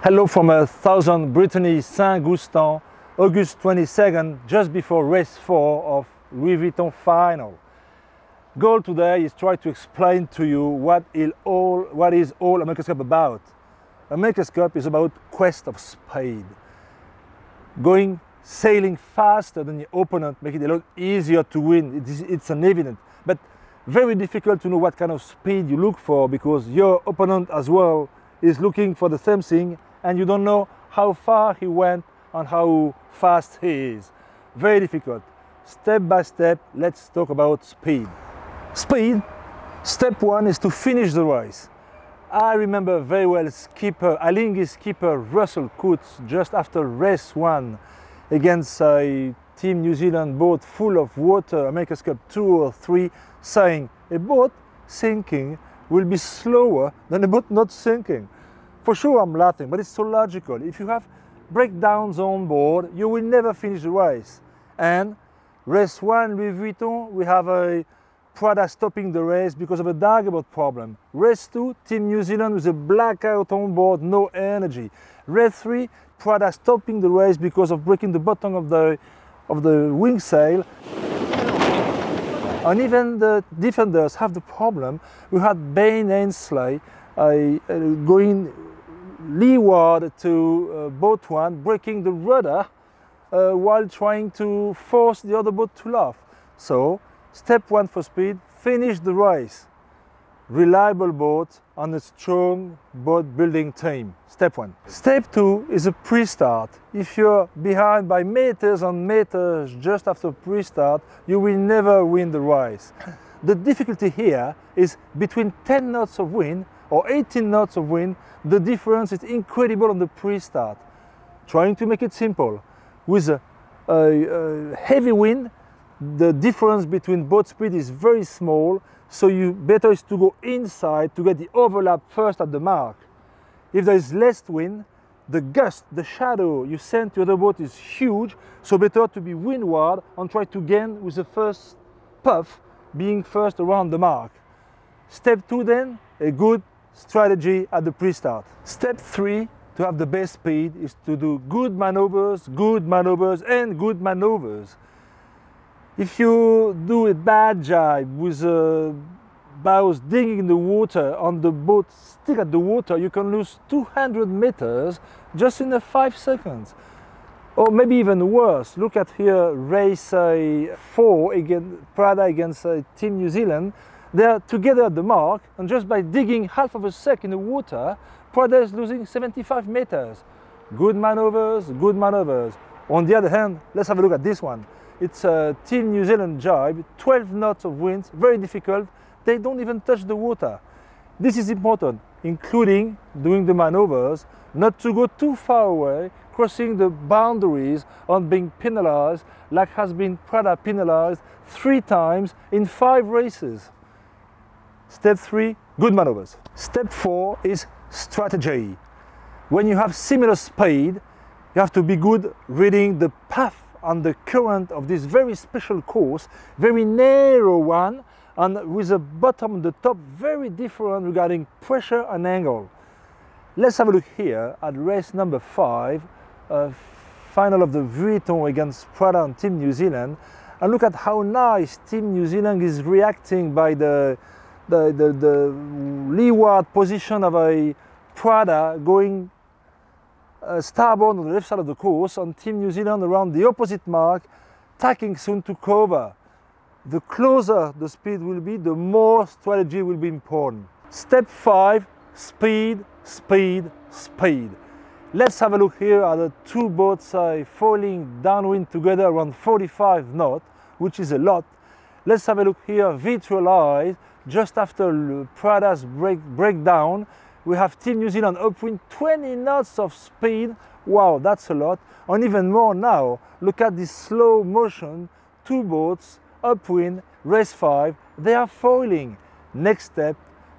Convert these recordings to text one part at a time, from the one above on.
Hello from 1000 Brittany Saint-Goustan, August 22nd, just before race 4 of Louis Vuitton final. Goal today is try to explain to you what is all America's Cup about. America's Cup is about quest of speed. Sailing faster than the opponent, make it a lot easier to win. It's an evident, but very difficult to know what kind of speed you look for, because your opponent as well is looking for the same thing and you don't know how far he went and how fast he is. Very difficult. Step by step, let's talk about speed. Speed, step one is to finish the race. I remember very well Alinghi skipper Russell Coutts, just after race 1 against a Team New Zealand boat full of water, America's Cup 2 or 3, saying a boat sinking will be slower than a boat not sinking. For sure I'm laughing, but it's so logical. If you have breakdowns on board, you will never finish the race. And race 1, Louis Vuitton, we have a Prada stopping the race because of a darboard problem. Race 2, Team New Zealand with a blackout on board, no energy. Race 3, Prada stopping the race because of breaking the bottom of the wing sail. And even the defenders have the problem. We had Bain Ainsley going leeward to boat 1, breaking the rudder while trying to force the other boat to laugh. So, step 1 for speed, finish the race. Reliable boat and a strong boat building team. Step 1. Step 2 is a pre-start. If you're behind by meters and meters just after pre-start, you will never win the race. The difficulty here is between 10 knots of wind or 18 knots of wind, the difference is incredible on the pre-start. Trying to make it simple. With a heavy wind, the difference between boat speed is very small, so better is to go inside to get the overlap first at the mark. If there is less wind, the gust, the shadow you send to the boat is huge, so better to be windward and try to gain with the first puff, being first around the mark. Step 2 then, a good strategy at the pre-start. Step 3, to have the best speed, is to do good maneuvers, and good maneuvers. If you do a bad jibe with bows digging in the water and the boat stick at the water, you can lose 200 meters just in 5 seconds. Or maybe even worse. Look at here, race 4 against Prada against Team New Zealand. They are together at the mark, and just by digging half of a sec in the water, Prada is losing 75 meters. Good maneuvers, good maneuvers. On the other hand, let's have a look at this one. It's a Team New Zealand jibe, 12 knots of wind, very difficult. They don't even touch the water. This is important, including doing the maneuvers, not to go too far away, crossing the boundaries and being penalized, like has been Prada penalized 3 times in 5 races. Step 3, good maneuvers. Step 4 is strategy. When you have similar speed, you have to be good reading the path and the current of this very special course, very narrow one, and with the bottom and the top very different regarding pressure and angle. Let's have a look here at race number 5, final of the Vuitton against Prada and Team New Zealand, and look at how nice Team New Zealand is reacting by the leeward position of a Prada going starboard on the left side of the course, on Team New Zealand around the opposite mark, tacking soon to cover. The closer the speed will be, the more strategy will be important. Step 5, speed, speed, speed. Let's have a look here at the 2 boats foiling downwind together around 45 knots, which is a lot. Let's have a look here, visualize, just after Prada's breakdown, we have Team New Zealand upwind 20 knots of speed. Wow, that's a lot. And even more now, look at this slow motion, 2 boats upwind, race 5, they are foiling. Next step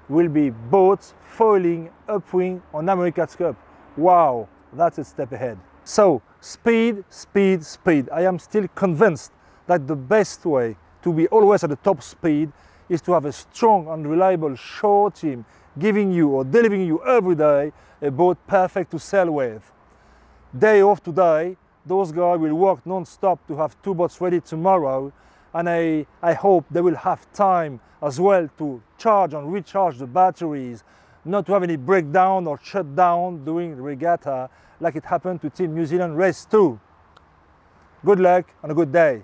will be boats foiling upwind on America's Cup. Wow, that's a step ahead. So, speed, speed, speed. I am still convinced that the best way to be always at the top speed is to have a strong and reliable shore team, giving you or delivering you every day a boat perfect to sail with. Day off today, those guys will work non-stop to have 2 boats ready tomorrow, and I hope they will have time as well to charge and recharge the batteries, not to have any breakdown or shut down during the regatta like it happened to Team New Zealand Race 2. Good luck and a good day.